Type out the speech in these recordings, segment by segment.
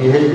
PhD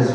SP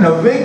90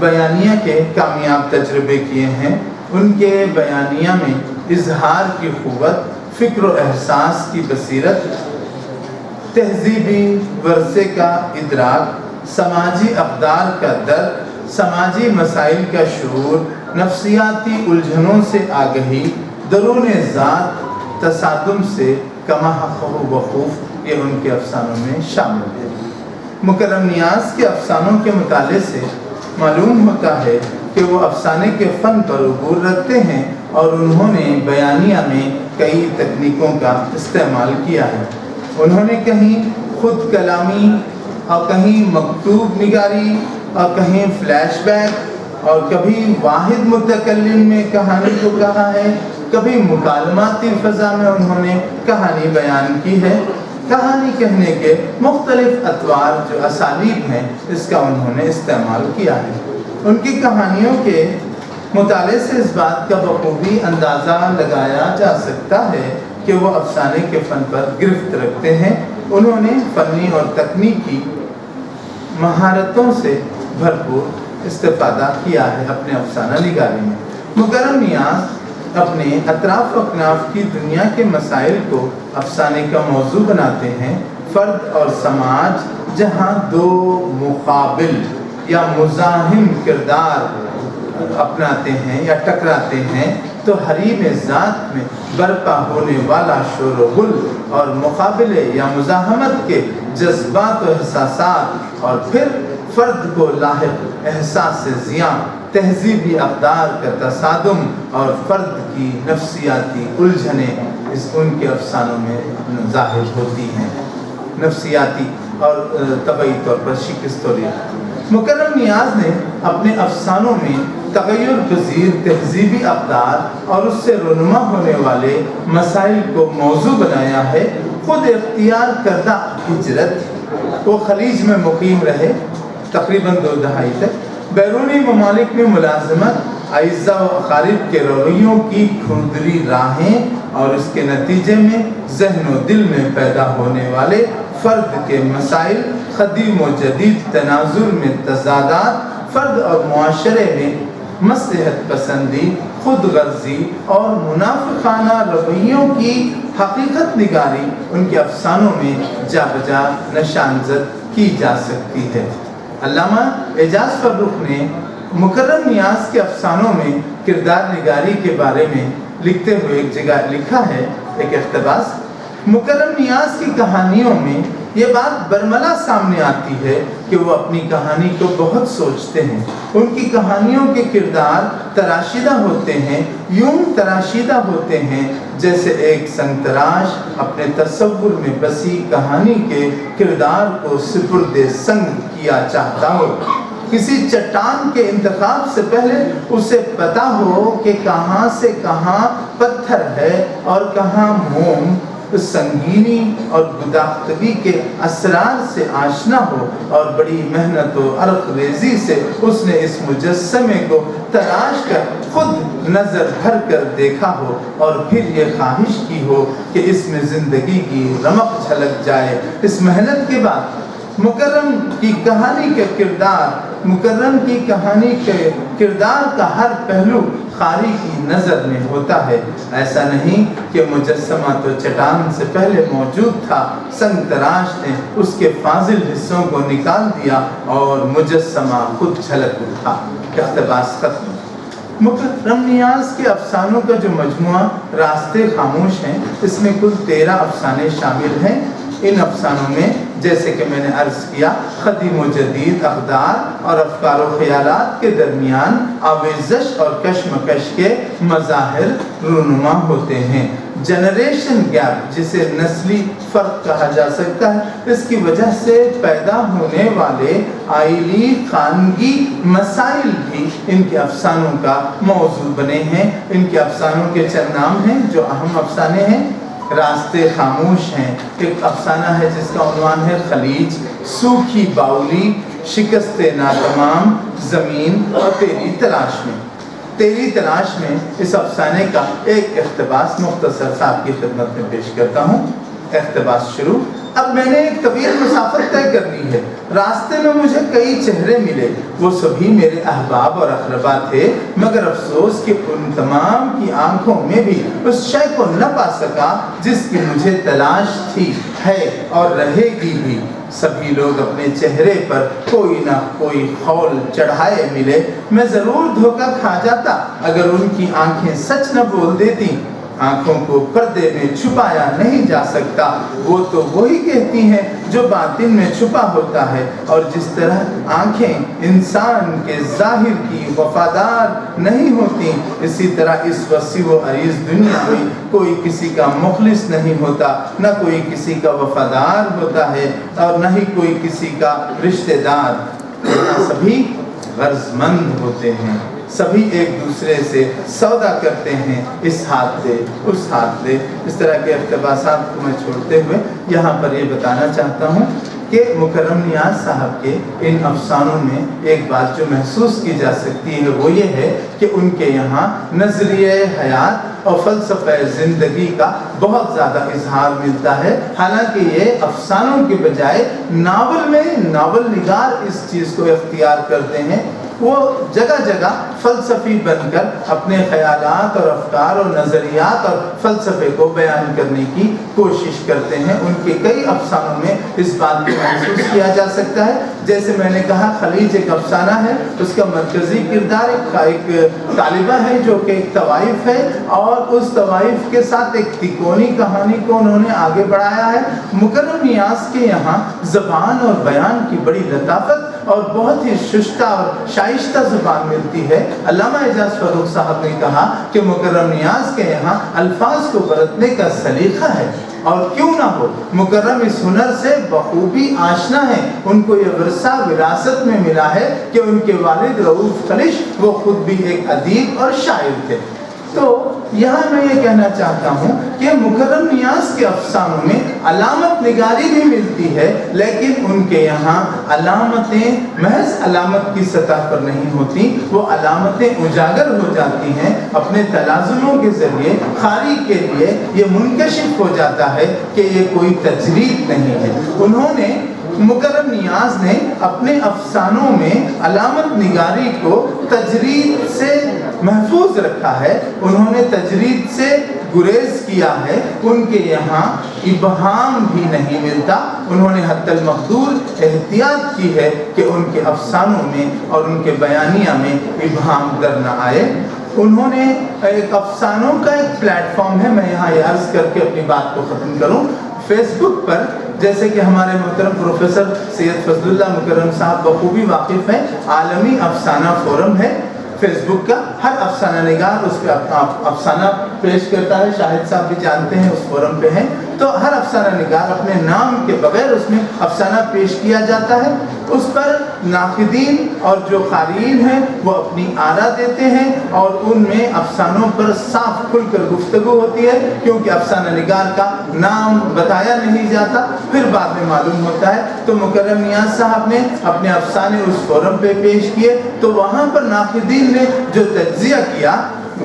بیانیہ کے کامیاب تجربے کیے ہیں، ان کے بیانیہ میں اظہار کی قوت، فکر و احساس کی بصیرت، تہذیبی ورثے کا ادراک، سماجی اقدار کا درک، سماجی مسائل کا شعور، نفسیاتی الجھنوں سے آگہی، درون ذات تصادم سے کما خوف وخوف، یہ ان کے افسانوں میں شامل ہے۔ مکرم نیاز کے افسانوں کے مطالعے سے معلوم ہوتا ہے کہ وہ افسانے کے فن پر عبور رکھتے ہیں اور انہوں نے بیانیہ میں کئی تکنیکوں کا استعمال کیا ہے۔ انہوں نے کہیں خود کلامی اور کہیں مکتوب نگاری اور کہیں فلیش بیک اور کبھی واحد متکلم میں کہانی کو کہا ہے، کبھی مکالماتی فضا میں انہوں نے کہانی بیان کی ہے۔ کہانی کہنے کے مختلف اطوار جو اسالیب ہیں، اس کا انہوں نے استعمال کیا ہے۔ ان کی کہانیوں کے مطالعے سے اس بات کا بخوبی اندازہ لگایا جا سکتا ہے کہ وہ افسانے کے فن پر گرفت رکھتے ہیں۔ انہوں نے فنی اور تکنیکی مہارتوں سے بھرپور استفادہ کیا ہے اپنے افسانہ نگاری میں۔ مکرم نیاز اپنے اطراف و اکناف کی دنیا کے مسائل کو افسانے کا موضوع بناتے ہیں۔ فرد اور سماج جہاں دو مقابل یا مزاحم کردار اپناتے ہیں یا ٹکراتے ہیں، تو حریم ذات میں برپا ہونے والا شور و غل اور مقابلے یا مزاحمت کے جذبات و احساسات، اور پھر فرد کو لاحق احساس زیاں، تہذیبی اقدار کا تصادم اور فرد کی نفسیاتی الجھنیں ان کے افسانوں میں ظاہر ہوتی ہیں، نفسیاتی اور طبعی طور پر شکست و ریاضت۔ مکرم نیاز نے اپنے افسانوں میں تغیر پذیر تہذیبی اقدار اور اس سے رونما ہونے والے مسائل کو موضوع بنایا ہے۔ خود اختیار کردہ ہجرت، وہ خلیج میں مقیم رہے تقریباً 2 دہائی تک، بیرونی ممالک میں ملازمت، اعزاء و اقارب کے رویوں کی کھردری راہیں اور اس کے نتیجے میں ذہن و دل میں پیدا ہونے والے فرد کے مسائل، قدیم و جدید تناظر میں تضادات، فرد اور معاشرے میں مصلحت پسندی، خود غرضی اور منافقانہ رویوں کی حقیقت نگاری ان کے افسانوں میں جا بجا نشانزد کی جا سکتی ہے۔ علامہ اعجاز فرخ نے مکرم نیاز کے افسانوں میں کردار نگاری کے بارے میں لکھتے ہوئے ایک جگہ لکھا ہے، ایک اقتباس: مکرم نیاز کی کہانیوں میں یہ بات برملا سامنے آتی ہے کہ وہ اپنی کہانی کو بہت سوچتے ہیں۔ ان کی کہانیوں کے کردار تراشیدہ ہوتے ہیں، یوں تراشیدہ ہوتے ہیں جیسے ایک سنگ تراش اپنے تصور میں بسی کہانی کے کردار کو سپرد سنگ کیا چاہتا ہو۔ کسی چٹان کے انتخاب سے پہلے اسے پتا ہو کہ کہاں سے کہاں پتھر ہے اور کہاں موم، سنگینی اور گداختگی کے اسرار سے آشنا ہو، اور بڑی محنت و عرق ریزی سے اس نے اس مجسمے کو تراش کر خود نظر بھر کر دیکھا ہو، اور پھر یہ خواہش کی ہو کہ اس میں زندگی کی رمق جھلک جائے۔ اس محنت کے بعد مکرم کی کہانی کے کردار کا ہر پہلو قاری کی نظر میں ہوتا ہے۔ ایسا نہیں کہ مجسمہ تو چٹان سے پہلے موجود تھا، سنگ تراش نے اس کے فاضل حصوں کو نکال دیا اور مجسمہ خود جھلک اٹھا۔ اقتباس ختم۔ مکرم نیاز کے افسانوں کا جو مجموعہ راستے خاموش ہیں، اس میں کل 13 افسانے شامل ہیں۔ ان افسانوں میں جیسے کہ میں نے عرض کیا، قدیم و جدید اقدار اور افکار و خیالات کے درمیان آویزش اور کشمکش کے مظاہر رونما ہوتے ہیں۔ جنریشن گیپ، جسے نسلی فرق کہا جا سکتا ہے، اس کی وجہ سے پیدا ہونے والے آئلی خانگی مسائل بھی ان کے افسانوں کا موضوع بنے ہیں۔ ان کے افسانوں کے چند نام ہیں جو اہم افسانے ہیں۔ راستے خاموش ہیں، ایک افسانہ ہے جس کا عنوان ہے خلیج، سوکھی باولی، شکست ناتمام زمین اور تیری تلاش میں۔ تیری تلاش میں اس افسانے کا ایک اقتباس مختصر صاحب کی خدمت میں پیش کرتا ہوں۔ اقتباس شروع۔ اب میں نے ایک طویل مسافت طے کرنی ہے، راستے میں مجھے کئی چہرے ملے، وہ سبھی میرے احباب اور اقربا تھے، مگر افسوس کہ ان تمام کی آنکھوں میں بھی اس شے کو نہ پا سکا جس کی مجھے تلاش تھی، ہے اور رہے گی بھی۔ سبھی لوگ اپنے چہرے پر کوئی نہ کوئی خول چڑھائے ملے، میں ضرور دھوکہ کھا جاتا اگر ان کی آنکھیں سچ نہ بول دیتی۔ آنکھوں کو پردے میں چھپایا نہیں جا سکتا، وہ تو وہی کہتی ہیں جو باطن میں چھپا ہوتا ہے، اور جس طرح آنکھیں انسان کے ظاہر کی وفادار نہیں ہوتی، اسی طرح اس وسیع و عریض دنیا میں کوئی کسی کا مخلص نہیں ہوتا، نہ کوئی کسی کا وفادار ہوتا ہے اور نہ ہی کوئی کسی کا رشتہ دار۔ سبھی غرض مند ہوتے ہیں، سبھی ایک دوسرے سے سودا کرتے ہیں، اس ہاتھ دے اس ہاتھ دے۔ اس طرح کے اقتباسات کو میں چھوڑتے ہوئے یہاں پر یہ بتانا چاہتا ہوں کہ مکرم نیاز صاحب کے ان افسانوں میں ایک بات جو محسوس کی جا سکتی ہے وہ یہ ہے کہ ان کے یہاں نظریہ حیات اور فلسفہ زندگی کا بہت زیادہ اظہار ملتا ہے، حالانکہ یہ افسانوں کے بجائے ناول میں ناول نگار اس چیز کو اختیار کرتے ہیں۔ وہ جگہ جگہ فلسفی بن کر اپنے خیالات اور افکار اور نظریات اور فلسفے کو بیان کرنے کی کوشش کرتے ہیں۔ ان کے کئی افسانوں میں اس بات کو محسوس کیا جا سکتا ہے، جیسے میں نے کہا خلیج ایک افسانہ ہے، اس کا مرکزی کردار ایک طالبہ ہے جو کہ ایک طوائف ہے، اور اس طوائف کے ساتھ ایک تکونی کہانی کو انہوں نے آگے بڑھایا ہے۔ مکرم نیاز کے یہاں زبان اور بیان کی بڑی لطافت اور بہت ہی ششتہ اور شائستہ زبان ملتی ہے۔ علامہ اعجاز فروغ صاحب نے کہا کہ مکرم نیاز کے یہاں الفاظ کو برتنے کا سلیقہ ہے، اور کیوں نہ ہو، مکرم اس ہنر سے بخوبی آشنا ہے۔ ان کو یہ ورثہ وراثت میں ملا ہے کہ ان کے والد رؤوف خلش وہ خود بھی ایک ادیب اور شاعر تھے۔ تو یہاں میں یہ کہنا چاہتا ہوں کہ مکرم نیاز کے افسانوں میں علامت نگاری بھی ملتی ہے، لیکن ان کے یہاں علامتیں محض علامت کی سطح پر نہیں ہوتی، وہ علامتیں اجاگر ہو جاتی ہیں اپنے تلازموں کے ذریعے۔ قاری کے لیے یہ منکشف ہو جاتا ہے کہ یہ کوئی تجرید نہیں ہے۔ انہوں نے مکرم نیاز نے اپنے افسانوں میں علامت نگاری کو تجرید سے محفوظ رکھا ہے، انہوں نے تجرید سے گریز کیا ہے۔ ان کے یہاں ابہام بھی نہیں ملتا، انہوں نے حتی المقدور احتیاط کی ہے کہ ان کے افسانوں میں اور ان کے بیانیہ میں ابہام در نہ آئے۔ انہوں نے ایک افسانوں کا ایک پلیٹ فارم ہے، میں یہاں یہ عرض کر کے اپنی بات کو ختم کروں۔ فیس بک پر جیسے کہ ہمارے محترم پروفیسر سید فضل اللہ مکرم صاحب بخوبی واقف ہیں، عالمی افسانہ فورم ہے فیس بک کا، ہر افسانہ نگار اس پہ افسانہ پیش کرتا ہے، شاہد صاحب بھی جانتے ہیں اس فورم پہ ہیں، تو ہر افسانہ نگار اپنے نام کے بغیر اس میں افسانہ پیش کیا جاتا ہے۔ اس پر ناقدین اور جو قارئین ہیں وہ اپنی آرا دیتے ہیں، اور ان میں افسانوں پر صاف کھل کر گفتگو ہوتی ہے، کیونکہ افسانہ نگار کا نام بتایا نہیں جاتا، پھر بعد میں معلوم ہوتا ہے۔ تو مکرم نیاز صاحب نے اپنے افسانے اس فورم پہ پیش کیے، تو وہاں پر ناقدین نے جو تجزیہ کیا،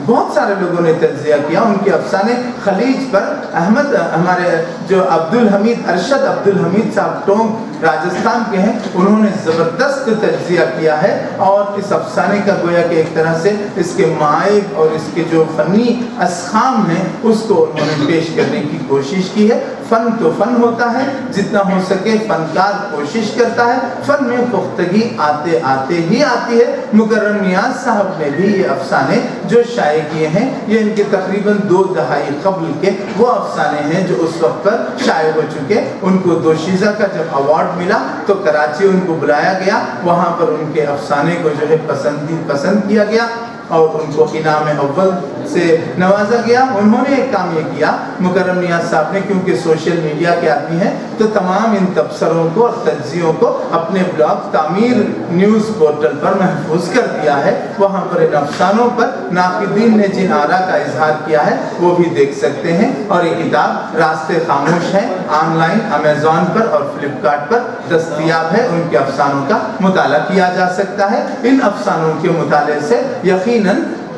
بہت سارے لوگوں نے تجزیہ کیا ان کے افسانے خلیج پر۔ احمد ہمارے جو عبدالحمید ارشد عبدالحمید صاحب ٹونگ راجستھان کے ہیں، انہوں نے زبردست تجزیہ کیا ہے، اور اس افسانے کا گویا کہ ایک طرح سے اس کے معائب اور اس کے جو فنی اسخام ہیں اس کو انہوں نے پیش کرنے کی کوشش کی ہے۔ فن تو فن ہوتا ہے، جتنا ہو سکے فنکار کوشش کرتا ہے، فن میں پختگی آتے آتے ہی آتی ہے۔ مکرم نیاز صاحب نے بھی یہ افسانے جو شائع کیے ہیں، یہ ان کے تقریباً 2 دہائی قبل کے وہ افسانے ہیں جو اس وقت پر شائع ہو چکے۔ ان کو دوشیزہ کا جب ایوارڈ ملا تو کراچی ان کو بلایا گیا، وہاں پر ان کے افسانے کو جو ہے پسند کیا گیا اور ان کو انعام اول سے نوازا گیا۔ انہوں نے ایک کام یہ کیا مکرم نیاز صاحب نے، کیونکہ سوشل میڈیا کے آدمی ہیں، تو تمام ان تبصروں کو اور تجزیوں کو اپنے بلاگ تعمیر نیوز پورٹل پر محفوظ کر دیا ہے۔ وہاں پر ان افسانوں پر ناقدین نے جن آرا کا اظہار کیا ہے وہ بھی دیکھ سکتے ہیں، اور یہ کتاب راستے خاموش ہے، آن لائن امیزون پر اور فلپکارٹ پر دستیاب ہے، ان کے افسانوں کا مطالعہ کیا جا سکتا ہے۔ ان افسانوں کے مطالعے سے یقیناً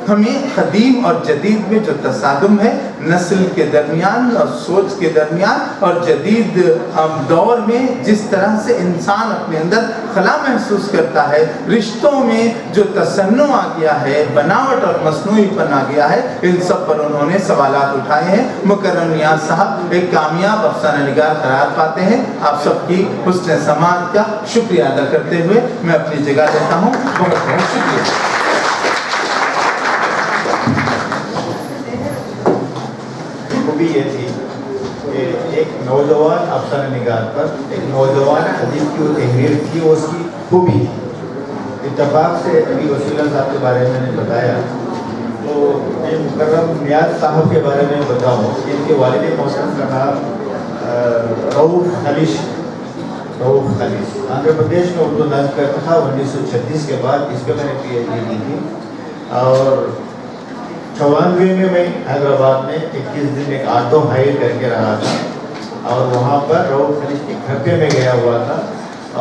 ہمیں قدیم اور جدید میں جو تصادم ہے نسل کے درمیان اور سوچ کے درمیان اور جدید دور میں جس طرح سے انسان اپنے اندر خلا محسوس کرتا ہے، رشتوں میں جو تصنع آ گیا ہے، بناوٹ اور مصنوعی پن آ گیا ہے، ان سب پر انہوں نے سوالات اٹھائے ہیں۔ مکرم نیاز صاحب ایک کامیاب افسانہ نگار قرار پاتے ہیں۔ آپ سب کی حسن سماعت کا شکریہ ادا کرتے ہوئے میں اپنی جگہ لیتا ہوں۔ بہت بہت شکریہ۔ خوبی یہ تھی کہ ایک نوجوان افسانہ نگار پر ایک نوجوان ادیب کی وہ تحریر تھی، وہ اس کی خوبی تھی۔ اتفاق سے ابھی وسیلہ صاحب کے بارے میں نے بتایا تو میں مکرم نیاز صاحب کے بارے میں بتاؤں کہ ان کے والد محترم کا نام رؤف خلیش آندھرا پردیش میں اردو نظم کرتا تھا 1936 کے بعد۔ اس پہ میں نے پی ایچ ڈی کی تھی اور 94 میں میں حیدرآباد میں 21 دن ایک آٹو ہائر کر کے رہا تھا اور وہاں پر رؤف خلیش کے گھر پہ میں گیا ہوا تھا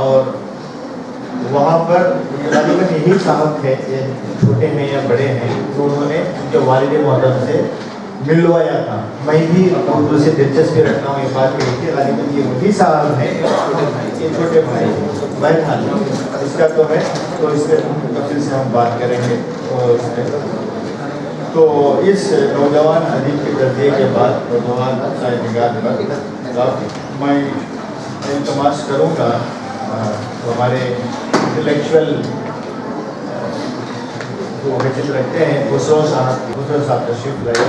اور وہاں پر غالباً یہی صاحب تھے، چھوٹے ہیں یا بڑے ہیں، تو انہوں نے ان کے والد محترم سے ملوایا تھا۔ میں بھی اردو سے دلچسپی رکھتا ہوں، یہ بات کہی کہ غالباً یہ وہی صاحب ہیں، یہ چھوٹے بھائی بہرحال اس کا تو ہے، تو اس پہ تفصیل سے ہم بات کریں گے۔ تو اس نوجوان ادیب کے تجزیے کے بعد نوجوان افسانہ نگار پر میں التماس کروں گا ہمارے انٹلیکچوئل جو حیثیت رکھتے ہیں خسرو صاحب تشریف لائے۔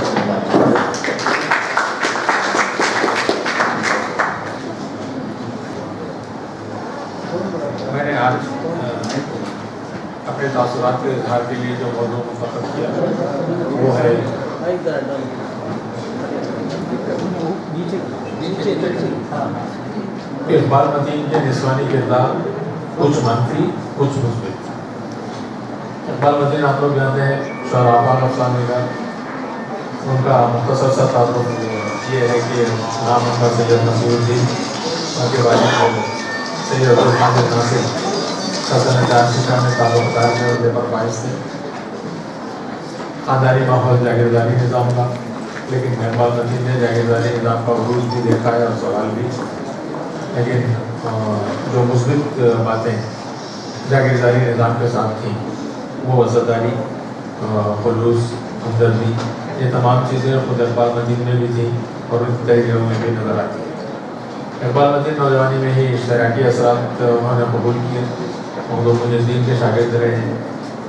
میں نے آج اپنے تاثرات کے اظہار کے لیے جو موضوع منتخب کیا وہ ہے اقبال متین کے نسوانی کردار، کچھ منفی کچھ مثبت۔ اقبال متین آپ لوگ جانتے ہیں شعراء پاک افسانہ نگار، ان کا مختصر سا تعارف یہ ہے کہ نام ان کا سید نصیر الدین، ان کے والد سید عبدالحامد ناصر سلطنت عاشقہ میں تعلق دار میں عہدے پر فائز تھے۔ خاندانی ماحول جاگیرداری نظام کا، لیکن اقبال متین نے جاگیرداری نظام کا عروج بھی دیکھا ہے اور سوال بھی، لیکن جو مثبت باتیں جاگیرداری نظام کے ساتھ تھیں وہ عزتداری، خلوص، ہمدردی، یہ تمام چیزیں خود اقبال متین میں بھی تھیں اور ان تحریروں میں بھی نظر آتی ہیں۔ اقبال متین نوجوانی میں ہی اشتراکی اثرات انہوں نے قبول کیے، اردو مجدین کے شاگرد رہے ہیں۔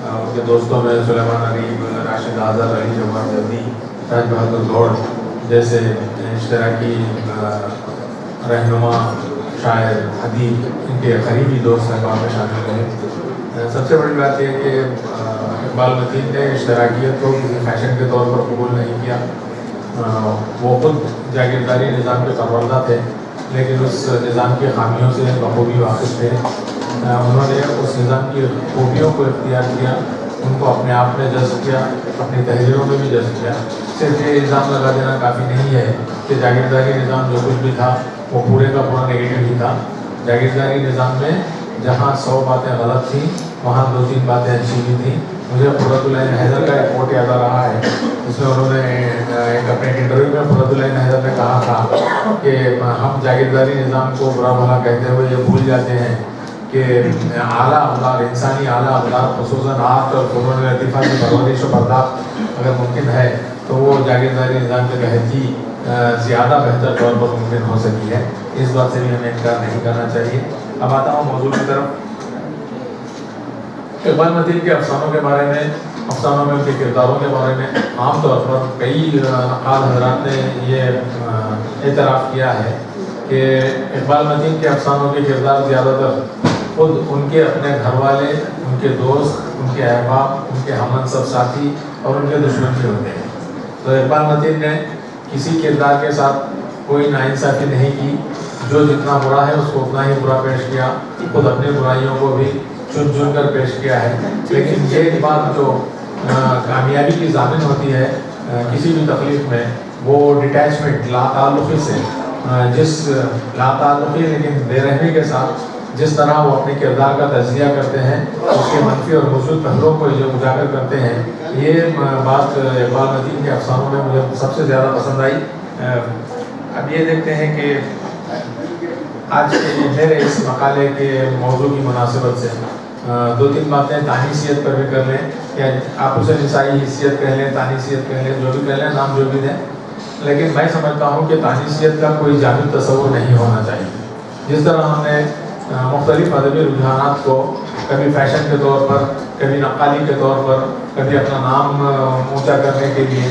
ان کے دوستوں میں سلیمان عریب، راشد آزاد، علی جوہر جلدی، راج بہادر گوڑ جیسے اشتراکی رہنما، شاعر، ادیب، ان کے قریبی دوست اقبال میں شامل رہے۔ سب سے بڑی بات یہ کہ اقبال متین نے اشتراکیت کو کسی فیشن کے طور پر قبول نہیں کیا۔ وہ خود جاگیرداری نظام کے پروردہ تھے، لیکن اس نظام کی خامیوں سے بخوبی واقف تھے۔ انہوں نے اس نظام کی خوبیوں کو اختیار کیا، ان کو اپنے آپ میں جذب کیا، اپنی تحریروں میں بھی جذب کیا۔ صرف یہ الزام لگا دینا کافی نہیں ہے کہ جاگیرداری نظام جو کچھ بھی تھا وہ پورے کا پورا نگیٹو ہی تھا۔ جاگیرداری نظام میں جہاں 100 باتیں غلط تھیں وہاں 2-3 باتیں اچھی بھی تھیں۔ مجھے قرۃ العین حیدر کا ایک کوٹ یاد آ رہا ہے، اس میں انہوں نے ایک اپنے انٹرویو میں قرۃ العین حیدر نے کہا تھا کہ ہم جاگیرداری نظام کو برا بھلا کہتے ہوئے یہ بھول جاتے ہیں کہ اعلیٰ اقدار، انسانی اعلیٰ اقدار، خصوصاً آرٹ اور فنون لطیفہ کی پرورش و پرداخت اگر ممکن ہے تو وہ جاگیرداری نظام کے تحت ہی زیادہ بہتر طور پر ممکن ہو سکی ہے۔ اس بات سے بھی ہمیں انکار نہیں کرنا چاہیے۔ اب آتا ہوں موضوع کی طرف۔ اقبال متین کے افسانوں کے بارے میں، افسانوں میں ان کے کرداروں کے بارے میں عام طور پر کئی نقاد حضرات نے یہ اعتراف کیا ہے کہ اقبال متین کے افسانوں کے کردار زیادہ تر خود ان کے اپنے گھر والے، ان کے دوست، ان کے احباب، ان کے ہم منصب ساتھی اور ان کے دشمن بھی ہوتے ہیں۔ تو اقبال متین نے کسی کردار کے ساتھ کوئی ناانصافی نہیں کی، جو جتنا برا ہے اس کو اتنا ہی برا پیش کیا، خود اپنی برائیوں کو بھی چن چن کر پیش کیا ہے۔ لیکن یہ بات جو کامیابی کی ضامن ہوتی ہے کسی بھی تخلیق میں، وہ ڈیٹیچمنٹ، لا تعلقی سے، جس لا تعلقی لیکن بے رحمی کے ساتھ جس طرح وہ اپنے کردار کا تجزیہ کرتے ہیں، اس کے منفی اور مثبت پہلوؤں کو جو اجاگر کرتے ہیں، یہ بات اقبال متین کے افسانوں میں مجھے سب سے زیادہ پسند آئی۔ اب یہ دیکھتے ہیں کہ آج کے میرے اس مقالے کے موضوع کی مناسبت سے دو تین باتیں تانیثیت پر بھی کر لیں، یا آپ اسے نسائی حیثیت کہہ لیں، تانیثیت کہہ لیں، جو بھی کہہ لیں، نام جو بھی دیں، لیکن میں سمجھتا ہوں کہ تانیثیت کا کوئی جامد تصور نہیں ہونا چاہیے۔ جس طرح ہم نے مختلف ادبی رجحانات کو کبھی فیشن کے طور پر، کبھی نقالی کے طور پر، کبھی اپنا نام اونچا کرنے کے لیے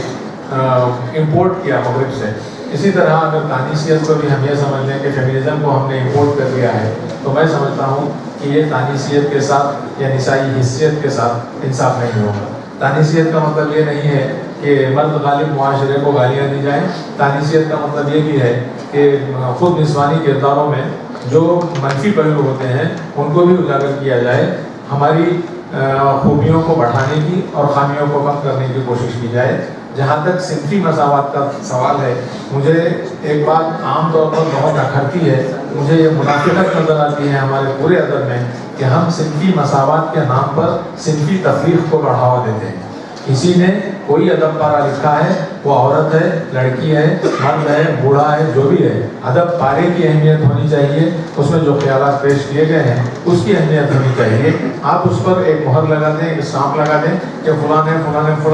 امپورٹ کیا مغرب سے، اسی طرح اگر تانیثیت کو بھی ہم یہ سمجھ لیں کہ فیمنزم کو ہم نے امپورٹ کر لیا ہے، تو میں سمجھتا ہوں کہ یہ تانیثیت کے ساتھ یا نسائی حیثیت کے ساتھ انصاف نہیں ہوگا۔ تانیثیت کا مطلب یہ نہیں ہے کہ مرد غالب معاشرے کو گالیاں دی جائیں، تانیثیت کا مطلب یہ بھی ہے کہ خود نسوانی کرداروں میں جو منفی پہلو ہوتے ہیں ان کو بھی اجاگر کیا جائے، ہماری خوبیوں کو بڑھانے کی اور خامیوں کو کم کرنے کی کوشش کی جائے۔ جہاں تک صنفی مساوات کا سوال ہے، مجھے ایک بات عام طور پر بہت اکھرتی ہے، مجھے یہ منافقت نظر آتی ہے ہمارے پورے ادب میں کہ ہم صنفی مساوات کے نام پر صنفی تفریق کو بڑھاوا دیتے ہیں۔ کسی نے کوئی ادب پارہ لکھا ہے، وہ عورت ہے، لڑکی ہے، مرد ہے، بوڑھا ہے، جو بھی ہے، ادب پارے کی اہمیت ہونی چاہیے، اس میں جو خیالات پیش کیے گئے ہیں اس کی اہمیت ہونی چاہیے۔ آپ اس پر ایک مہر لگا دیں، ایک اسٹامپ لگا دیں کہ فلاں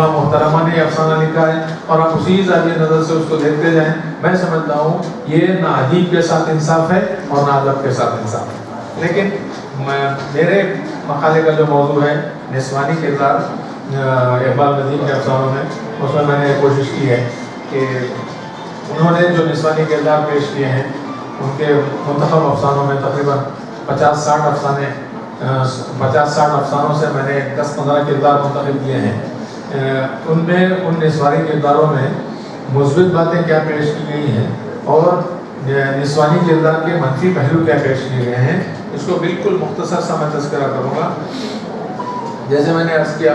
محترمہ نے یہ افسانہ لکھا ہے، اور آپ اسی زاویہ نظر سے اس کو دیکھتے جائیں۔ میں سمجھتا ہوں یہ نہ ادیب کے ساتھ انصاف ہے اور نہ ادب کے ساتھ انصاف ہے۔ لیکن میرے مقالے کا جو موضوع ہے نسوانی کردار اقبال متین کے افسانوں میں، اس میں نے کوشش کی ہے کہ انہوں نے جو نسوانی کردار پیش کیے ہیں ان کے منتخب افسانوں میں تقریباً 50-60 افسانے 50-60 افسانوں سے میں نے 10-15 کردار منتخب کیے ہیں۔ ان میں ان نسوانی کرداروں میں مثبت باتیں کیا پیش کی گئی ہیں اور نسوانی کردار کے منفی پہلو کیا پیش کیے گئے ہیں، اس کو بالکل مختصر سا میں تذکرہ کروں گا۔ جیسے میں نے عرض کیا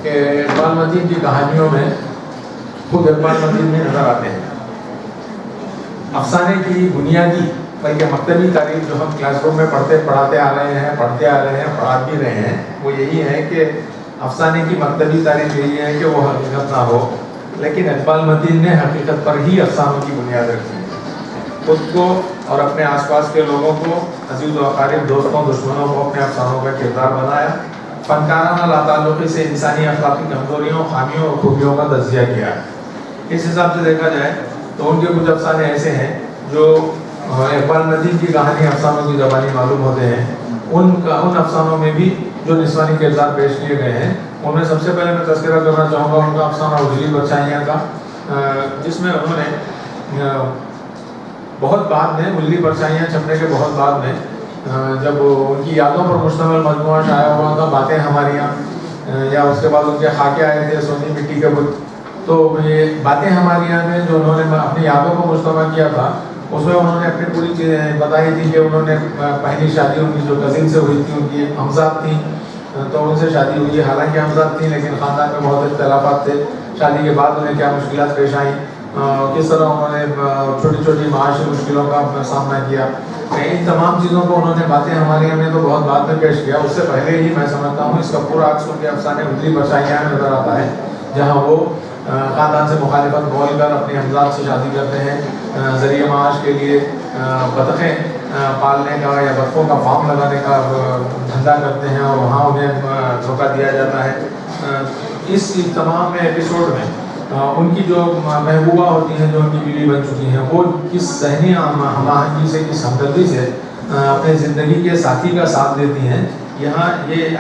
کہ اقبال متین کی کہانیوں میں خود اقبال متین بھی نظر آتے ہیں۔ افسانے کی بنیادی بلکہ مکتبی تعریف جو ہم کلاس روم میں پڑھاتے آ رہے ہیں، پڑھا بھی رہے ہیں، وہ یہی ہے کہ افسانے کی مکتبی تعریف یہی ہے کہ وہ حقیقت نہ ہو، لیکن اقبال متین نے حقیقت پر ہی افسانوں کی بنیاد رکھی ہے۔ خود کو اور اپنے آس پاس کے لوگوں کو، عزیز و اقارب، دوستوں، دشمنوں کو اپنے افسانوں کا کردار بنایا، فنکارانہ لاتعلقی سے انسانی اخلاقی کمزوریوں، خامیوں اور خوبیوں کا تجزیہ کیا ہے۔ اس حساب سے دیکھا جائے تو ان کے کچھ افسانے ایسے ہیں جو اقبال متین کی کہانی افسانوں کی زبانی معلوم ہوتے ہیں۔ ان افسانوں میں بھی جو نسوانی کردار پیش کیے گئے ہیں ان میں سب سے پہلے میں تذکرہ کرنا چاہوں گا ان کا افسانہ اجلی پرچھائیاں کا، جس میں انہوں نے بہت بعد میں، اجلی پرچھائیاں چھپنے کے بہت بعد میں، جب ان کی یادوں پر مشتمل مجموعہ شائع ہوا تھا باتیں ہماری یہاں، یا اس کے بعد ان کے خاکے آئے تھے سونی مٹی کے بت، تو یہ باتیں ہماری یہاں میں جو انہوں نے اپنی یادوں کو مجتمع کیا تھا، اس میں انہوں نے اپنی پوری چیزیں بتائی تھی کہ انہوں نے پہلی شادی ان کی جو کزن سے ہوئی تھی، ان کی ہمزاد تھیں، تو ان سے شادی ہوئی، حالانکہ ہمزاد تھیں لیکن خاندان میں بہت اختلافات تھے۔ شادی کے بعد انہیں کیا مشکلات پیش آئیں، کس طرح انہوں نے چھوٹی چھوٹی معاشی مشکلوں کا سامنا کیا، ان تمام چیزوں کو انہوں نے باتیں ہمارے یہاں میں تو بہت بعد میں پیش کیا۔ اس سے پہلے ہی میں سمجھتا ہوں اس کا پورا عکس ان کے افسانے اجلی پرچھائیاں میں نظر آتا ہے، جہاں وہ خاندان سے مخالفت بول کر اپنے ہمزاد سے شادی کرتے ہیں، ذریعہ معاش کے لیے بطخیں پالنے کا یا بطخوں کا فارم لگانے کا دھندا کرتے ہیں، اور وہاں انہیں دھوکہ دیا جاتا ہے۔ اس تمام ایپیسوڈ میں ان کی جو محبوبہ ہوتی ہیں، جو ان کی بیوی بن چکی ہیں، وہ کس ذہنی ہم آہنگی سے، کس ہمدردی سے اپنے زندگی کے ساتھی کا ساتھ دیتی ہیں، یہاں یہ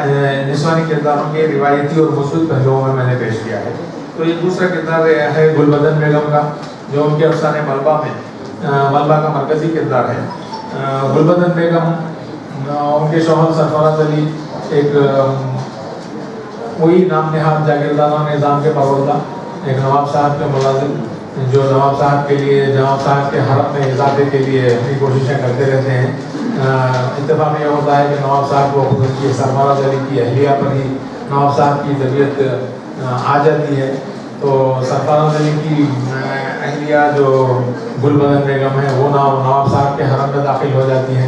نسوانی کرداروں کے روایتی اور مثبت پہلوؤں میں نے پیش کیا ہے۔ تو یہ دوسرا کردار ہے گلبدن بیگم کا، جو ان کے افسانے ملبہ میں ملبہ کا مرکزی کردار ہے۔ گلبدن بیگم، ان کے شوہر سرفراز علی ایک وہی نام نہاد جاگیردارانہ نظام کے پروردہ، ایک نواب صاحب کے ملازم، جو نواب صاحب کے لیے، نواب صاحب کے حرم میں اضافے کے لیے اپنی کوششیں کرتے رہتے ہیں۔ اتفاق یہ ہوتا ہے کہ نواب صاحب کو خود کی سرفراز علی کی اہلیہ پر ہی نواب صاحب کی طبیعت آ جاتی ہے، تو سرفراز علی کی اہلیہ جو گلبدن بیگم ہے وہ نواب صاحب کے حرم میں داخل ہو جاتی ہیں،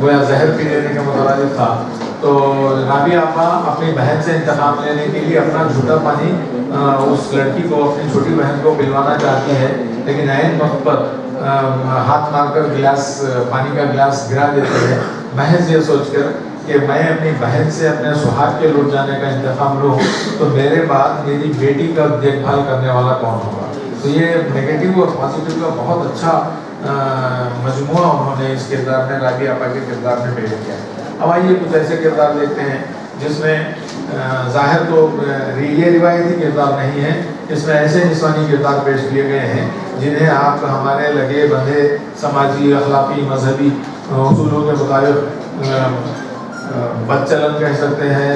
گویا زہر پی لینے کے مترادف تھا. تو رابعہ آپا اپنی بہن سے انتقام لینے کے لیے اپنا جھوٹا پانی اس لڑکی کو, اپنی چھوٹی بہن کو پلوانا چاہتی ہے, لیکن عین وقت پر ہاتھ مار کر پانی کا گلاس گرا دیتی ہے, محض یہ سوچ کر کہ میں اپنی بہن سے اپنے سہاگ کے لوٹ جانے کا انتقام لوں تو میرے بعد میری بیٹی کا دیکھ بھال کرنے والا کون ہوگا. تو یہ نگیٹو اور پازیٹیو کا بہت اچھا مجموعہ انہوں نے اس کردار میں, رابعہ آپا کے کردار میں پیش کیا ہے. اب آئیے کچھ ایسے کردار دیکھتے ہیں جس میں ظاہر تو یہ روایتی کردار نہیں ہے, اس میں ایسے نسوانی کردار پیش کیے گئے ہیں جنہیں آپ ہمارے لگے بندھے سماجی, اخلاقی, مذہبی اصولوں کے مطابق بد چلن کہہ سکتے ہیں,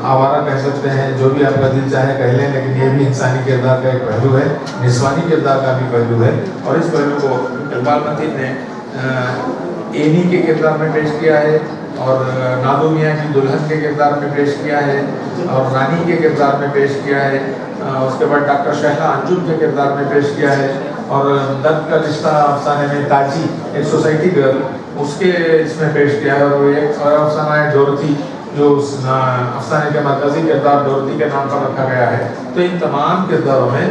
آوارہ کہہ سکتے ہیں, جو بھی آپ کا دل چاہے کہہ لیں, لیکن یہ بھی انسانی کردار کا ایک پہلو ہے, نسوانی کردار کا بھی پہلو ہے. اور اس پہلو کو اقبال متین نے اینی کے کردار میں پیش کیا ہے, اور نادو میاں کی دلہن کے کردار میں پیش کیا ہے, اور رانی کے کردار میں پیش کیا ہے. اس کے بعد ڈاکٹر شہلا انجم کے کردار میں پیش کیا ہے, اور درد کا رشتہ افسانے میں تاجی ایک سوسائٹی گرل اس کے اس میں پیش کیا ہے. اور ایک اور افسانہ ہے ڈورتھی, جو اس افسانے کے مرکزی کردار ڈورتھی کے نام پر رکھا گیا ہے. تو ان تمام کرداروں میں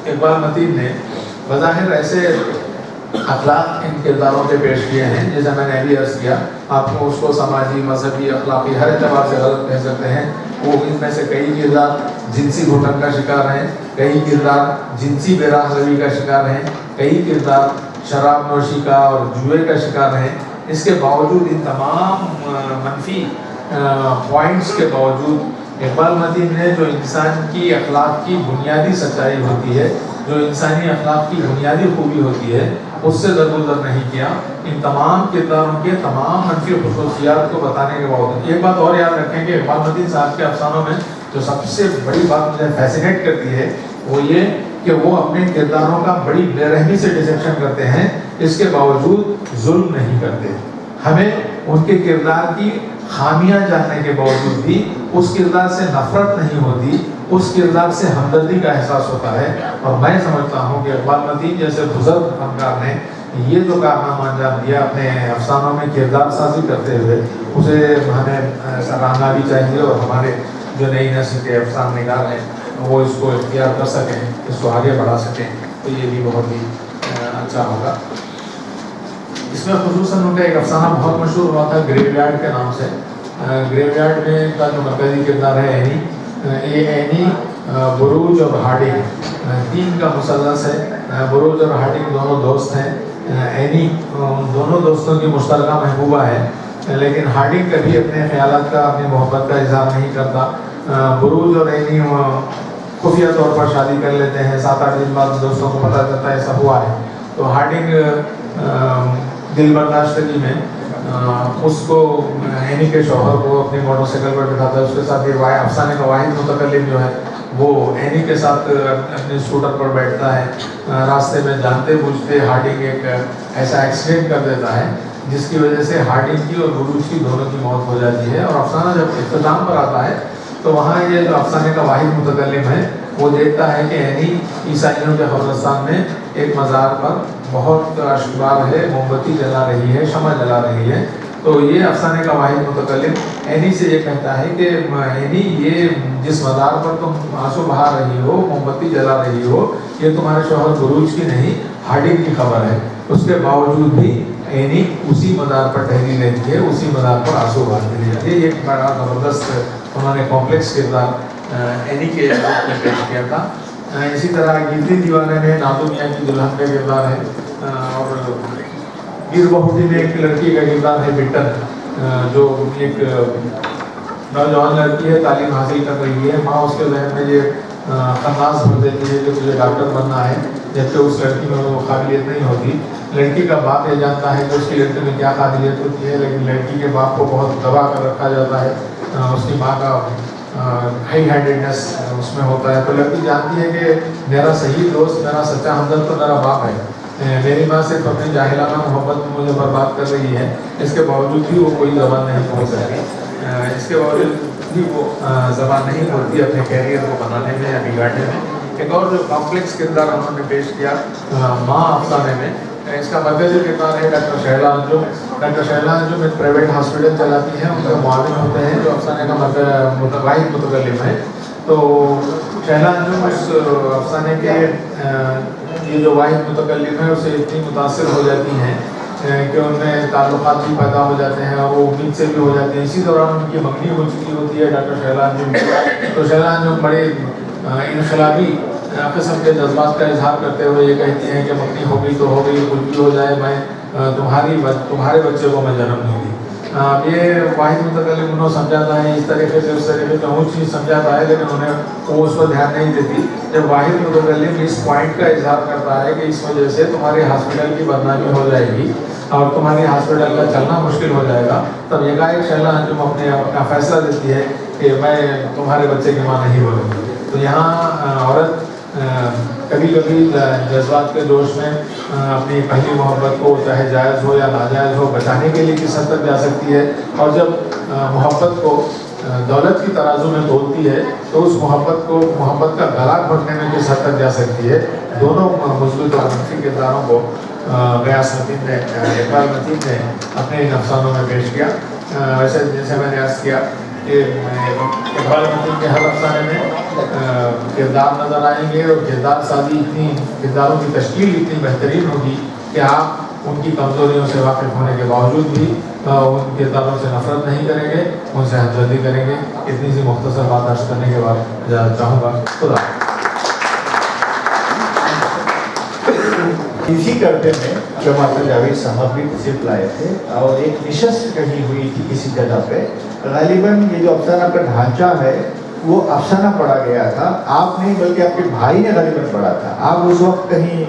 اقبال متین نے بظاہر ایسے اخلاق ان کرداروں پہ پیش کیے ہیں جیسے میں نے ابھی عرض کیا آپ کو, اس کو سماجی, مذہبی, اخلاقی ہر اعتبار سے غلط کہہ سکتے ہیں. وہ ان میں سے کئی کردار جنسی گھٹن کا شکار ہیں, کئی کردار جنسی بے راہ روی کا شکار ہیں, کئی کردار شراب نوشی کا اور جوئے کا شکار ہیں. اس کے باوجود, ان تمام منفی پوائنٹس کے باوجود اقبال متین نے جو انسان کی اخلاق کی بنیادی سچائی ہوتی ہے, جو انسانی اخلاق کی بنیادی خوبی ہوتی ہے, اس سے درگزر نہیں کیا. ان تمام کرداروں کے تمام منفی خصوصیات کو بتانے کے باوجود ایک بات اور یاد رکھیں کہ اقبال متین صاحب کے افسانوں میں جو سب سے بڑی بات مجھے فیسینیٹ کرتی ہے وہ یہ کہ وہ اپنے کرداروں کا بڑی بے رحمی سے ڈسیکشن کرتے ہیں, اس کے باوجود ظلم نہیں کرتے. ہمیں ان کے کردار کی خامیاں جاننے کے باوجود بھی اس کردار سے نفرت نہیں ہوتی, اس کردار سے ہمدردی کا احساس ہوتا ہے. اور میں سمجھتا ہوں کہ اقبال متین جیسے بزرگ فنکار نے یہ جو کارنامہ انجام دیا اپنے افسانوں میں کردار سازی کرتے ہوئے, اسے ہمیں سراہنا بھی چاہیے, اور ہمارے جو نئی نسل کے افسانہ نگار ہیں وہ اس کو اختیار کر سکیں, اس کو آگے بڑھا سکیں, تو یہ بھی بہت ہی اچھا ہوگا. اس میں خصوصاً ان کا ایک افسانہ بہت مشہور ہوا تھا گریو یارڈ کے نام سے. گریو یارڈ میں کا جو مرکزی کردار ہے اینی, یہ اینی بروج اور ہارڈنگ تین کا مثلث ہے. بروج اور ہارڈنگ دونوں دوست ہیں. اینی دونوں دوستوں کی مشترکہ محبوبہ ہے, لیکن ہارڈنگ کبھی اپنے خیالات کا, اپنی محبت کا اظہار نہیں کرتا. بروج اور اینی خفیہ طور پر شادی کر لیتے ہیں, 7-8 دن بعد دوستوں کو پتہ چلتا ہے ایسا ہوا ہے. تو ہارڈنگ دل برداشتگی میں اس کو اینی کے شوہر کو اپنی موٹر سائیکل پر بٹھاتا ہے, اس کے ساتھ یہ افسانے کا واحد متکلم جو ہے وہ اینی کے ساتھ اپنے اسکوٹر پر بیٹھتا ہے. راستے میں جانتے بوجھتے ہارڈنگ ایک ایسا ایکسیڈنٹ کر دیتا ہے جس کی وجہ سے ہارڈنگ کی اور بروج کی دونوں کی موت ہو جاتی ہے. اور افسانہ جب اختتام پر آتا ہے تو وہاں یہ جو افسانے کا واحد متکلم ہے وہ دیکھتا ہے کہ اینی عیسائیوں کے قبرستان میں ایک مزار پر بہت اشکبار ہے, موم بتی جلا رہی ہے, شمع جلا رہی ہے. تو یہ افسانے کا واحد متکلم اینی سے یہ کہتا ہے کہ اینی یہ جس مزار پر تم آنسو بہا رہی ہو, موم بتی جلا رہی ہو, یہ تمہارے شوہر بروج کی نہیں ہارڈنگ کی خبر ہے. اس کے باوجود بھی اینی اسی مزار پر ٹہری رہتی ہے, اسی مزار پر آنسو بہاتی رہتی ہے. یہ ایک بڑا زبردست انہوں نے کمپلیکس کردار اینی کے روپ میں پیش کیا تھا. اسی طرح گیتی دیوانے نے نادو میاں کی دلہن کا کردار ہے, اور گیر بہوٹی میں ایک لڑکی کا کردار ہے بٹن, جو ایک نوجوان لڑکی ہے, تعلیم حاصل کر رہی ہے. ماں اس کے ذہن میں یہ خناس بھر دیتی ہے کہ تجھے ڈاکٹر بننا ہے, جبکہ اس لڑکی میں وہ قابلیت نہیں ہوتی. لڑکی کا باپ یہ جانتا ہے کہ اس کی لڑکی میں کیا قابلیت ہوتی ہے, لیکن لڑکی کے باپ کو بہت دبا کر رکھا جاتا ہے. اس کی ماں کا ہائی ہینڈیڈنس اس میں ہوتا ہے. تو لڑکی جانتی ہے کہ میرا صحیح دوست, میرا سچا ہمدرد تو میرا باپ ہے. میری ماں صرف اپنی جاہلانہ محبت میں مجھے برباد کر رہی ہے, اس کے باوجود بھی وہ کوئی زبان نہیں کھول سکتی. اس کے باوجود بھی وہ زبان نہیں کھولتی اپنے کیریئر کو بنانے میں یا بگاڑنے میں. ایک اور جو کمپلیکس کردار انہوں نے پیش کیا ماں افسانے میں, اس کا مرکزی کردار ہے ڈاکٹر شہلا انجم. ڈاکٹر شہلا انجم ایک پرائیویٹ ہاسپٹل چلاتی ہیں, ان کے معاون ہوتے ہیں جو افسانے کا واحد متکلم ہے. تو شہلا انجم اس افسانے کے یہ جو واحد متکلم ہے اسے اتنی متاثر ہو جاتی ہیں کہ ان میں تعلقات بھی پیدا ہو جاتے ہیں اور وہ امید سے بھی ہو جاتے ہیں. اسی دوران ان کی منگنی ہو چکی ہوتی ہے ڈاکٹر شہلا انجم کی. تو شہلا انجم بڑے انقلابی قسم کے جذبات کا اظہار کرتے ہوئے یہ کہتی ہیں کہ منگنی ہو گئی تو ہو گئی, کچھ بھی ہو جائے میں تمہارے بچے کو میں جنم دوں گی. یہ واحد متکلم انہوں سمجھاتا ہے اس طریقے سے اس طریقے سے اونچ چیز سمجھاتا ہے, لیکن انہیں وہ اس پر دھیان نہیں دیتی. جب واحد متکلم اس پوائنٹ کا اظہار کرتا ہے کہ اس وجہ سے تمہارے ہاسپٹل کی بدنامی ہو جائے گی اور تمہاری ہاسپٹل کا چلنا مشکل ہو جائے گا, تب یکایک شہلا انجم اپنا فیصلہ دیتی ہے کہ میں تمہارے بچے کی ماں نہیں بولوں گی. تو یہاں عورت کبھی کبھی جذبات کے جوش میں اپنی پہلی محبت کو چاہے جائز ہو یا ناجائز ہو بچانے کے لیے کس حد تک جا سکتی ہے, اور جب محبت کو دولت کی ترازو میں تولتی ہے تو اس محبت کا گلا گھونٹنے میں کس حد تک جا سکتی ہے. دونوں مثبت اور منفی کرداروں کو غیاث متین نے اقبال متین نے اپنے ان افسانوں میں پیش کیا. ویسے جیسے میں نے عرض کیا کہ اقبال متین کے ہر افسانے میں کردار نظر آئیں گے اور کردار سازی کرداروں کی تشکیل اتنی بہترین ہوگی کہ آپ ان کی کمزوریوں سے واقف ہونے کے باوجود بھی ان کرداروں سے نفرت نہیں کریں گے, ان سے ہمدردی کریں گے. اتنی سی مختصر بات عرض کرنے کے بعد اجازت چاہوں گا. خدا اسی کرتے میں جماعت جاوید صاحب بھی تشریف لائے تھے اور ایک نشست کہی ہوئی تھی کسی جگہ پہ. غالباً یہ جو افسانہ کا ڈھانچہ ہے وہ افسانہ پڑھا گیا تھا, آپ نہیں بلکہ آپ کے بھائی نے غالباً پڑھا تھا. آپ اس وقت کہیں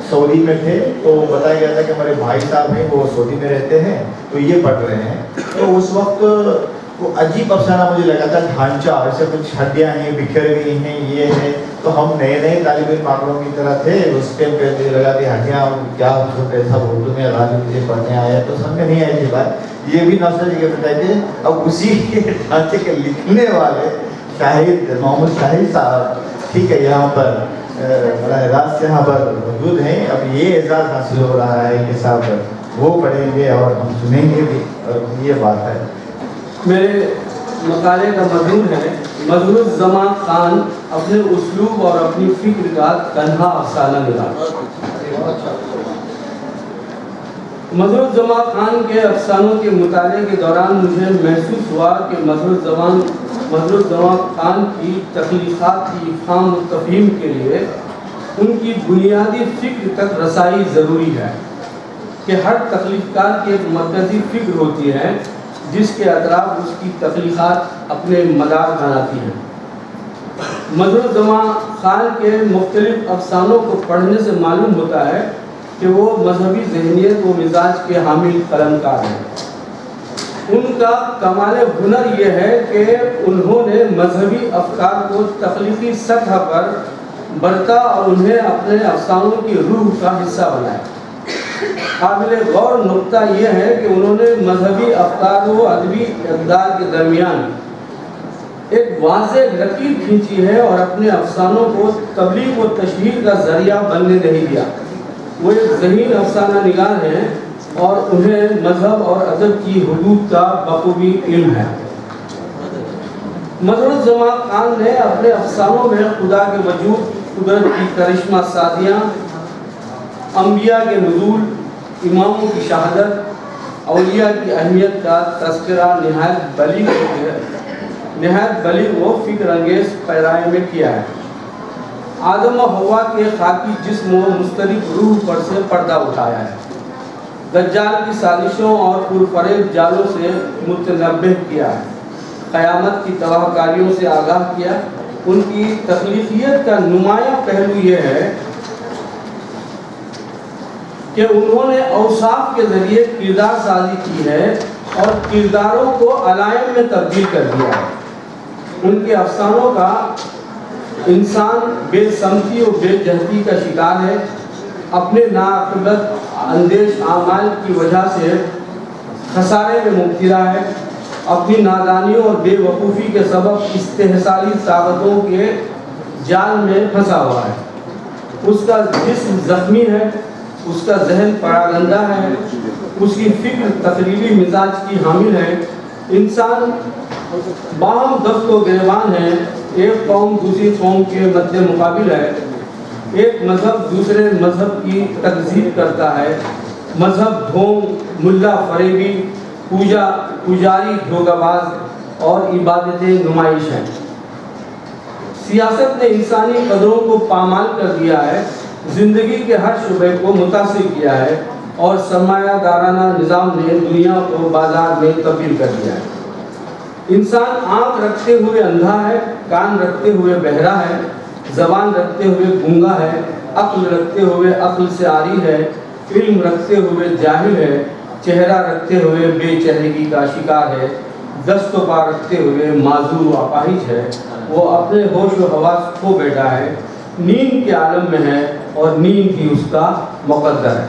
سعودی میں تھے تو بتایا گیا تھا کہ ہمارے بھائی صاحب ہیں وہ سعودی میں رہتے ہیں تو یہ پڑھ رہے ہیں. تو اس وقت وہ عجیب افسانہ مجھے لگا تھا, ڈھانچہ ایسے کچھ ہڈیاں ہیں بکھر گئی ہیں یہ ہے. تو ہم نئے طالب علم معاملوں کی طرح تھے اس ٹائم پہ مجھے لگا کہ ہڈیاں کیا ایسا اردو میں غالب مجھے پڑھنے آیا تو سمجھ میں نہیں آئی تھی بات. یہ بھی نوسٹالجیا کے بتایا کہ اب اسی کے ڈھانچے کے لکھنے والے شاہد محمد شاہد صاحب ٹھیک ہے یہاں پر براہ راست یہاں پر موجود ہیں. اب یہ اعزاز حاصل ہو رہا ہے کہ صاحب وہ پڑھیں گے اور ہم سنیں گے بھی, اور یہ بات ہے. میرے مقالے کا مضمون ہے مظہر الزمان خان اپنے اسلوب اور اپنی فکر کا تنہا افسانہ نگار. مظہر الزمان خان کے افسانوں کے مطالعے کے دوران مجھے محسوس ہوا کہ مظہر الزمان خان کی تخلیقات کی افہام و تفہیم کے لیے ان کی بنیادی فکر تک رسائی ضروری ہے کہ ہر تخلیقات کی ایک مرکزی فکر ہوتی ہے جس کے اطراف اس کی تخلیقات اپنے مدار بناتی ہیں. مظہر الزمان خان کے مختلف افسانوں کو پڑھنے سے معلوم ہوتا ہے کہ وہ مذہبی ذہنیت و مزاج کے حامل قلمکار ہیں. ان کا کمال ہنر یہ ہے کہ انہوں نے مذہبی افکار کو تخلیقی سطح پر برتا اور انہیں اپنے افسانوں کی روح کا حصہ بنایا. قابل غور نقطہ یہ ہے کہ انہوں نے مذہبی افکار و ادبی اقدار کے درمیان ایک واضح لکیر کھینچی ہے اور اپنے افسانوں کو تبلیغ و تشہیر کا ذریعہ بننے نہیں دیا. وہ ایک ذہین افسانہ نگار ہیں اور انہیں مذہب اور ادب کی حدود کا بخوبی علم ہے. مظہر الزمان خان نے اپنے افسانوں میں خدا کے وجود, قدرت کی کرشمہ سازیاں, انبیاء کے نزول, اماموں کی شہادت, اولیاء کی اہمیت کا تذکرہ نہایت بلیغ و فکر انگیز پیرائے میں کیا ہے. آدم و حوا کے خاکی جسم و مسترب روح پر سے پردہ اٹھایا ہے. دجال کی سازشوں اور پرفریب جالوں سے متنبہ کیا ہے. قیامت کی تباہ کاریوں سے آگاہ کیا. ان کی تخلیقیت کا نمایاں پہلو یہ ہے کہ انہوں نے اوصاف کے ذریعے کردار سازی کی ہے اور کرداروں کو علائم میں تبدیل کر دیا ہے. ان کے افسانوں کا انسان بے سمتی و بے جہتی کا شکار ہے. اپنے ناعاقبت اندیش اعمال کی وجہ سے خسارے میں مبتلا ہے. اپنی نادانیوں اور بے وقوفی کے سبب استحصالی طاقتوں کے جال میں پھنسا ہوا ہے. اس کا جسم زخمی ہے, اس کا ذہن پراگندہ ہے، اس کی فکر تقریبی مزاج کی حامل ہے، انسان باہم دست و گریبان ہے، ایک قوم دوسری قوم کے مد مقابل ہے، ایک مذہب دوسرے مذہب کی تکذیب کرتا ہے، مذہب ڈھونگ، ملا فریبی، پجاری دھوکہ باز اور عبادتیں نمائش ہیں۔ سیاست نے انسانی قدروں کو پامال کر دیا ہے، زندگی کے ہر شعبے کو متاثر کیا ہے اور سرمایہ دارانہ نظام نے دنیا کو بازار میں تبدیل کر دیا ہے۔ انسان آنکھ رکھتے ہوئے اندھا ہے، کان رکھتے ہوئے بہرا ہے، زبان رکھتے ہوئے گونگا ہے، عقل رکھتے ہوئے عقل سے عاری ہے، علم رکھتے ہوئے جاہل ہے، چہرہ رکھتے ہوئے بے چہرگی کا شکار ہے، دست و پا رکھتے ہوئے معذور و اپاہج ہے، وہ اپنے ہوش و حواس کھو بیٹھا ہے، نیند کے عالم میں ہے اور نیند ہی اس کا مقدر ہے۔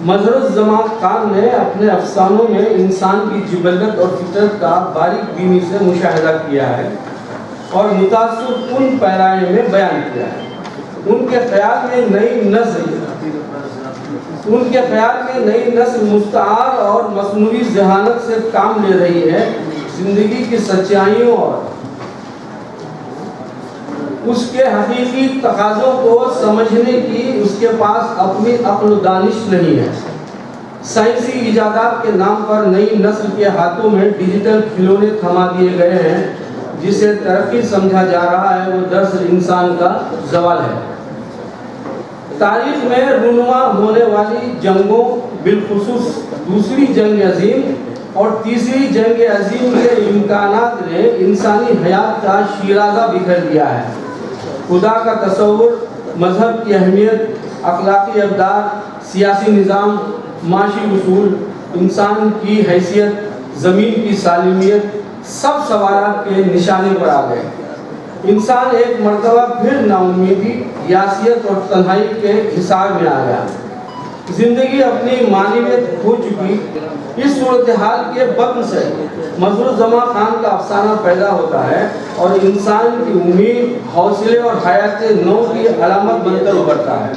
مظہر الزمان خان نے اپنے افسانوں میں انسان کی جبلت اور فطرت کا باریک بینی سے مشاہدہ کیا ہے اور متاثر کن پیرائے میں بیان کیا ہے۔ ان کے خیال میں نئی نسل مستعار اور مصنوعی ذہانت سے کام لے رہی ہے، زندگی کی سچائیوں اور اس کے حقیقی تقاضوں کو سمجھنے کی اس کے پاس اپنی عقل و دانش نہیں ہے۔ سائنسی ایجادات کے نام پر نئی نسل کے ہاتھوں میں ڈیجیٹل کھلونے تھما دیے گئے ہیں، جسے ترقی سمجھا جا رہا ہے، وہ دراصل انسان کا زوال ہے۔ تاریخ میں رونما ہونے والی جنگوں، بالخصوص دوسری جنگ عظیم اور تیسری جنگ عظیم کے امکانات نے انسانی حیات کا شیرازہ بکھیر دیا ہے۔ خدا کا تصور، مذہب کی اہمیت، اخلاقی اقدار، سیاسی نظام، معاشی اصول، انسان کی حیثیت، زمین کی سالمیت، سب سوالات کے نشانے پر آ گئے۔ انسان ایک مرتبہ پھر ناامیدی، یاسیت اور تنہائی کے حصار میں آ گیا۔ زندگی اپنی معنویت کھو چکی۔ اس صورتحال کے بطن سے مظہر الزمان خان کا افسانہ پیدا ہوتا ہے اور انسان کی امید، حوصلے اور حیات نو کی علامت بن کر ابھرتا ہے۔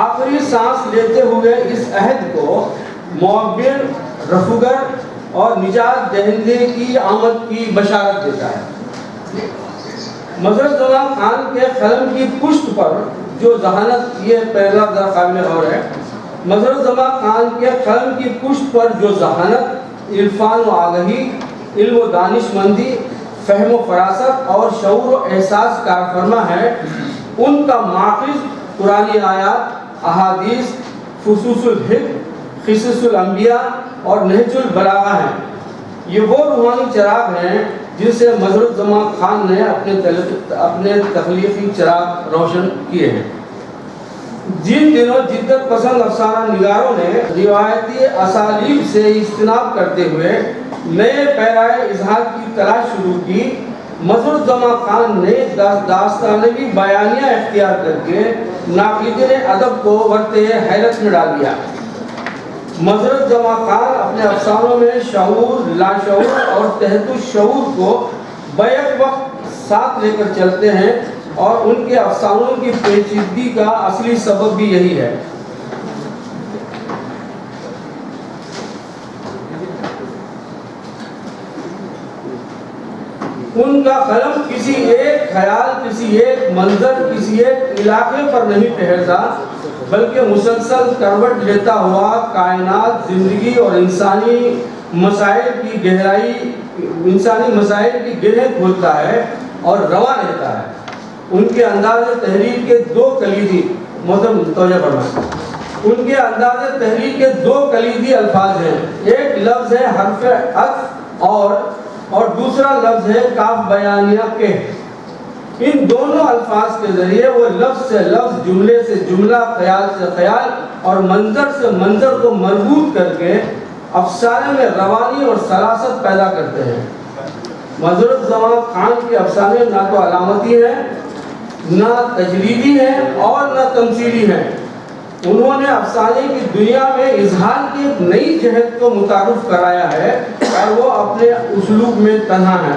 آخری سانس لیتے ہوئے اس عہد کو معبر، رفوگر اور نجات دہندے کی آمد کی بشارت دیتا ہے۔ مظہر الزمان خان کے قلم کی پشت پر جو ذہانت، یہ پیراگراف ذرا قابل غور ہے، مظہر الزمان خان کے قلم کی پشت پر جو ذہانت، عرفان و آگہی، علم و دانش مندی، فہم و فراست اور شعور و احساس کارفرما ہے، ان کا ماخذ قرآنی آیات، احادیث، فصوص الحکم، قصص الانبیاء اور نہج البلاغہ ہیں۔ یہ وہ روحانی چراغ ہیں جن سے مظہر الزمان خان نے اپنے تخلیقی چراغ روشن کیے ہیں۔ جن دنوں جدت پسند افسانہ نگاروں نے روایتی اسالیب سے اجتناب کرتے ہوئے نئے پیرائے اظہار کی تلاش شروع کی، مظہر الزمان خان نے داستانوی بیانیہ اختیار کر کے ناقدین ادب کو ورطے حیرت میں ڈال دیا۔ مظہر الزمان خان اپنے افسانوں میں شعور، لاشعور اور تحت الشعور کو بیک وقت ساتھ لے کر چلتے ہیں اور ان کے افسانوں کی پیچیدگی کا اصلی سبب بھی یہی ہے۔ ان کا قلم کسی ایک خیال، کسی ایک منظر، کسی ایک علاقے پر نہیں ٹھہرتا، بلکہ مسلسل کروٹ لیتا ہوا کائنات، زندگی اور انسانی مسائل کی گہریں کھولتا ہے اور رواں رہتا ہے۔ ان کے انداز تحریر کے دو کلیدی الفاظ ہیں۔ ایک لفظ ہے حرف عطف اور دوسرا لفظ ہے کاف بیانیہ کے۔ ان دونوں الفاظ کے ذریعے وہ لفظ سے لفظ، جملے سے جملہ، خیال سے خیال اور منظر سے منظر کو مربوط کر کے افسانے میں روانی اور سلاست پیدا کرتے ہیں۔ مظہر الزمان خان کے افسانے نہ تو علامتی ہیں، نہ تجریدی ہیں اور نہ تمثیلی ہیں۔ انہوں نے افسانے کی دنیا میں اظہار کی ایک نئی جہت کو متعارف کرایا ہے اور وہ اپنے اسلوب میں تنہا ہے۔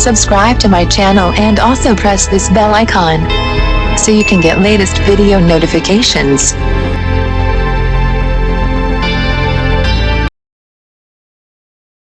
Subscribe to my channel and also press this bell icon so you can get latest video notifications.